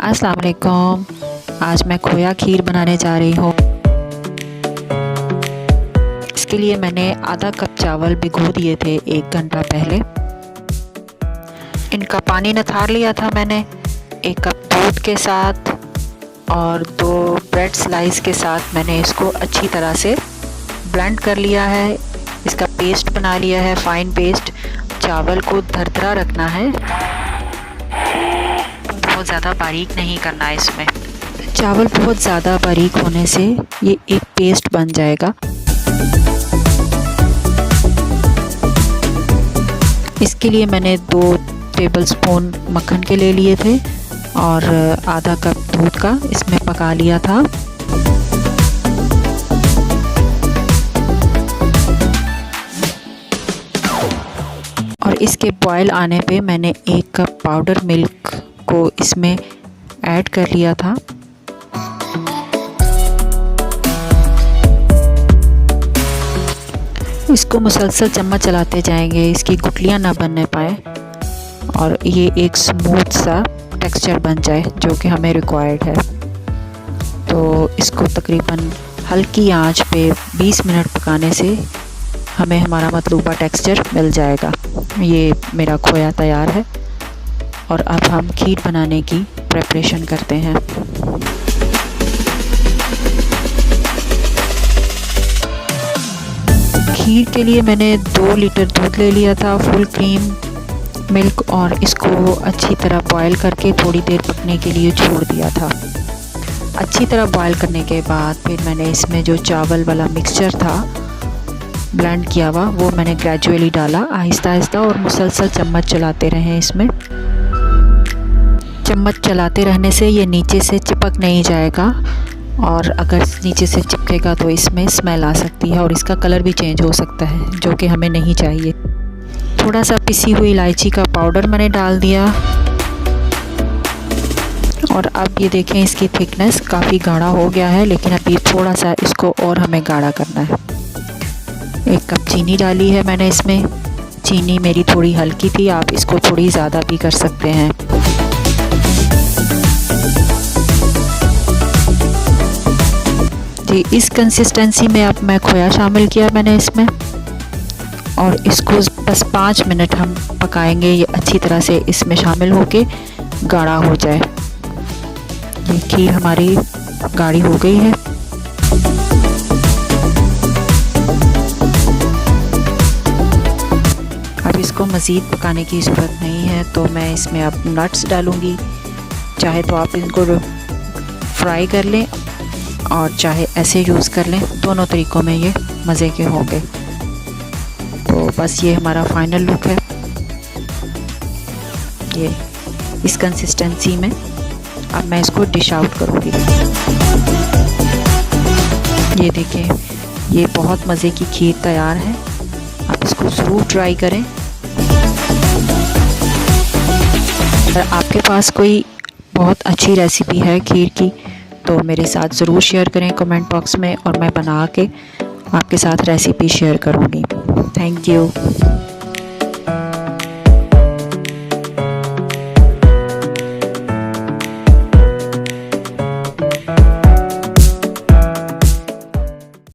अस्सलाम वालेकुम। आज मैं खोया खीर बनाने जा रही हूँ। इसके लिए मैंने आधा कप चावल भिगो दिए थे 1 घंटा पहले। इनका पानी निथार लिया था मैंने 1 कप दूध के साथ और 2 ब्रेड स्लाइस के साथ मैंने इसको अच्छी तरह से ब्लेंड कर लिया है। इसका पेस्ट बना लिया है, फाइन पेस्ट। चावल को दरदरा रखना है, बहुत ज़्यादा बारीक नहीं करना है। इसमें चावल बहुत ज़्यादा बारीक होने से ये एक पेस्ट बन जाएगा। इसके लिए मैंने 2 टेबलस्पून मक्खन के ले लिए थे और आधा कप दूध का इसमें पका लिया था। और इसके बॉयल आने पे मैंने 1 कप पाउडर मिल्क को इसमें ऐड कर लिया था। इसको मुसलसल चम्मच चलाते जाएंगे, इसकी गुठलियाँ ना बनने पाए और ये एक स्मूथ सा टेक्सचर बन जाए जो कि हमें रिक्वायर्ड है। तो इसको तकरीबन हल्की आंच पे 20 मिनट पकाने से हमें हमारा मतलूबा टेक्सचर मिल जाएगा। ये मेरा खोया तैयार है और अब हम खीर बनाने की प्रिपरेशन करते हैं। खीर के लिए मैंने 2 लीटर दूध ले लिया था, फुल क्रीम मिल्क, और इसको अच्छी तरह बॉयल करके थोड़ी देर पकने के लिए छोड़ दिया था। अच्छी तरह बॉयल करने के बाद फिर मैंने इसमें जो चावल वाला मिक्सचर था ब्लेंड किया हुआ वो मैंने ग्रेजुअली डाला, आहिस्ता आहिस्ता, और मुसलसल चम्मच चलाते रहें। इसमें चम्मच चलाते रहने से ये नीचे से चिपक नहीं जाएगा और अगर नीचे से चिपकेगा तो इसमें स्मेल आ सकती है और इसका कलर भी चेंज हो सकता है, जो कि हमें नहीं चाहिए। थोड़ा सा पिसी हुई इलायची का पाउडर मैंने डाल दिया और अब ये देखें इसकी थिकनेस काफ़ी गाढ़ा हो गया है, लेकिन अभी थोड़ा सा इसको और हमें गाढ़ा करना है। 1 कप चीनी डाली है मैंने इसमें। चीनी मेरी थोड़ी हल्की थी, आप इसको थोड़ी ज़्यादा भी कर सकते हैं। जी, इस कंसिस्टेंसी में अब मैं खोया शामिल किया मैंने इसमें और इसको बस 5 मिनट हम पकाएंगे। ये अच्छी तरह से इसमें शामिल होके गाढ़ा हो जाए। ये खीर हमारी गाढ़ी हो गई है। अब इसको मज़ीद पकाने की ज़रूरत नहीं है, तो मैं इसमें अब नट्स डालूँगी। चाहे तो आप इनको फ्राई कर लें और चाहे ऐसे यूज़ कर लें, दोनों तरीक़ों में ये मज़े के होंगे। तो बस ये हमारा फाइनल लुक है। ये इस कंसिस्टेंसी में अब मैं इसको डिश आउट करूँगी। ये देखें, ये बहुत मज़े की खीर तैयार है। आप इसको ज़रूर ट्राई करें। अगर आपके पास कोई बहुत अच्छी रेसिपी है खीर की तो मेरे साथ ज़रूर शेयर करें कमेंट बॉक्स में, और मैं बना के आपके साथ रेसिपी शेयर करूँगी। Thank you.